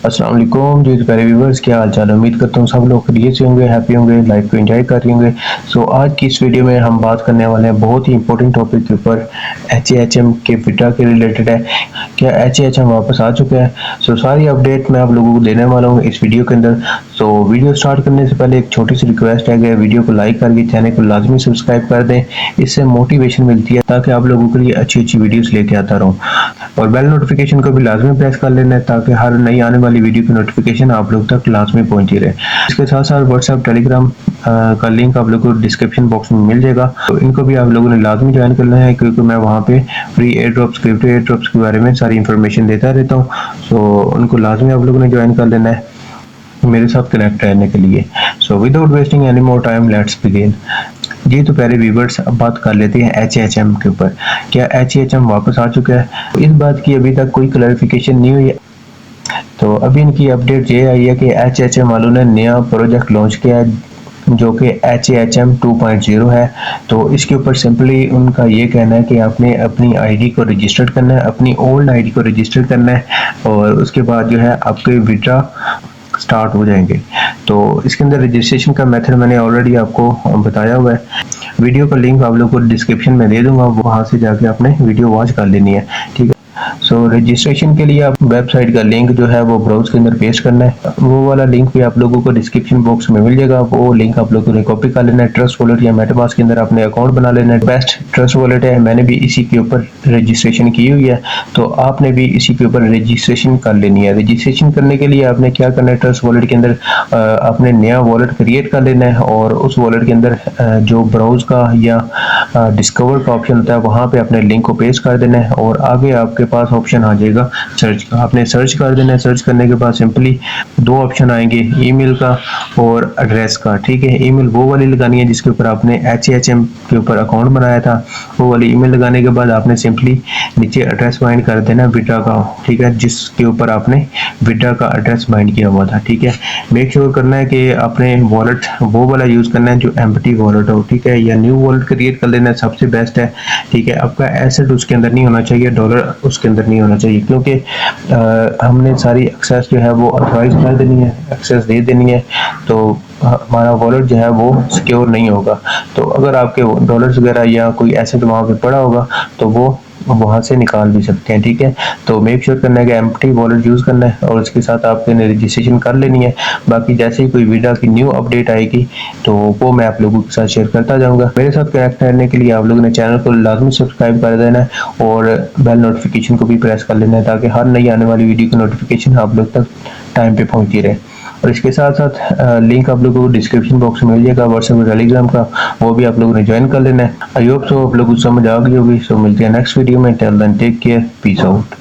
अस्सलाम वालेकुम जी प्यारे व्यूवर्स, क्या हाल चाल। उम्मीद करता हूँ सब लोग खैरियत से होंगे, हैप्पी होंगे, लाइफ को एंजॉय कर रहे होंगे। सो आज की इस वीडियो में हम बात करने वाले हैं बहुत ही इंपॉर्टेंट टॉपिक के ऊपर, HAHM के विड्रा के रिलेटेड है। क्या HAHM वापस आ चुका है? सो सारी अपडेट मैं आप लोगों को देने वाला हूँ इस वीडियो के अंदर। सो वीडियो स्टार्ट करने से पहले एक छोटी सी रिक्वेस्ट है कि वीडियो को लाइक करके चैनल को लाजमी सब्सक्राइब कर दें। इससे मोटिवेशन मिलती है ताकि आप लोगों के लिए अच्छी अच्छी वीडियोस लेके आता रहूँ। और बेल नोटिफिकेशन को भी लाजमी प्रेस कर लेना है ताकि हर नई आने वाली वीडियो की नोटिफिकेशन आप लोग तक लाजमी पहुंचती रहे। इसके साथ साथ व्हाट्सएप टेलीग्राम का लिंक आप लोगों को डिस्क्रिप्शन बॉक्स में मिल जाएगा, तो इनको भी आप लोगों ने लाजमी ज्वाइन करना है क्योंकि मैं वहाँ पे free air drops, crypto air drops के बारे में सारी इन्फॉर्मेशन देता रहता हूँ। सो उनको लाजमी आप लोगों ने ज्वाइन कर लेना है मेरे साथ कनेक्ट रहने के लिए। So without wasting any more time let's begin. जी तो प्यारे व्यूवर्स, अब बात कर लेते हैं HAHM के ऊपर। क्या HAHM वापस आ चुका है? इस बात की अभी तक कोई क्लैरिफिकेशन नहीं हुई है। तो अभी इनकी अपडेट ये आई है कि HAHM वालों ने नया प्रोजेक्ट लॉन्च किया है जो कि HAHM 2.0 है। तो इसके ऊपर सिंपली उनका ये कहना है कि आपने अपनी आईडी को रजिस्टर करना है, अपनी ओल्ड आईडी को रजिस्टर करना है और उसके बाद जो है आपके विड्रा स्टार्ट हो जाएंगे। तो इसके अंदर रजिस्ट्रेशन का मेथड मैंने ऑलरेडी आपको बताया हुआ है। वीडियो का लिंक आप लोगों को डिस्क्रिप्शन में दे दूंगा, वहां से जाके आपने वीडियो वॉच कर लेनी है, ठीक है। सो रजिस्ट्रेशन के लिए आप वेबसाइट का लिंक जो है वो ब्राउज के अंदर पेस्ट करना है। वो वाला लिंक भी आप लोगों को डिस्क्रिप्शन बॉक्स में मिल जाएगा। वो लिंक आप लोगों ने कॉपी कर लेना है। ट्रस्ट वॉलेट या मेटामास्क के अंदर अपने अकाउंट बना लेना है। बेस्ट ट्रस्ट वॉलेट है, मैंने भी इसी के ऊपर रजिस्ट्रेशन की हुई है, तो आपने भी इसी के ऊपर रजिस्ट्रेशन कर लेनी है। रजिस्ट्रेशन करने के लिए आपने क्या करना है, ट्रस्ट वॉलेट के अंदर आपने नया वॉलेट क्रिएट कर लेना है और उस वॉलेट के अंदर जो ब्राउज का या डिस्कवर का ऑप्शन होता है वहाँ पे अपने लिंक को पेस्ट कर देना है और आगे आपके पास ऑप्शन आ जाएगा सर्च का। आपने सर्च कर देना है। सर्च करने के बाद सिंपली दो ऑप्शन आएंगे, ईमेल का और एड्रेस का, ठीक है। ईमेल वो वाली लगानी है जिसके ऊपर आपने HAHM के ऊपर अकाउंट बनाया था, वो वाली ईमेल लगाने के बाद आपने सिंपली नीचे एड्रेस बाइंड कर देना विड्रा का, ठीक है, जिसके ऊपर आपने विड्रा का एड्रेस बाइंड किया हुआ था, ठीक है। मेक श्योर करना है कि आपने वॉलेट वो वाला यूज करना है जो एम्प्टी वॉलेट हो, ठीक है, या न्यू वॉलेट क्रिएट कर लेना सबसे बेस्ट है, ठीक है। आपका एसेट उसके अंदर नहीं होना चाहिए, डॉलर उसके अंदर नहीं होना चाहिए, क्योंकि हमने सारी एक्सेस जो है वो ऑथराइज कर देनी है, एक्सेस दे देनी है, तो हमारा वॉलेट जो है वो सिक्योर नहीं होगा। तो अगर आपके डॉलर्स वगैरह या कोई एसेट वहाँ पे पड़ा होगा तो वो वहां से निकाल भी सकते हैं, ठीक है। तो मेक श्योर करना है कि एम्प्टी वॉलेट यूज करना है और उसके साथ आपने रजिस्ट्रेशन कर लेनी है। बाकी जैसे ही कोई विड्रा की न्यू अपडेट आएगी तो वो मैं आप लोगों के साथ शेयर करता जाऊंगा। मेरे साथ कनेक्ट रहने के लिए आप लोगों ने चैनल को लाजमी सब्सक्राइब कर देना है और बेल नोटिफिकेशन को भी प्रेस कर लेना है ताकि हर नई आने वाली वीडियो की नोटिफिकेशन आप लोग तक टाइम पे पहुंचती रहे। और इसके साथ साथ लिंक आप लोगों को डिस्क्रिप्शन बॉक्स में मिल जाएगा व्हाट्सएप और टेलीग्राम का, वो भी आप लोगों ने ज्वाइन कर लेना है। आई होप सो आप लोगों को समझ आ गई होगी। सो मिलते हैं नेक्स्ट वीडियो में। Till then take care, peace out.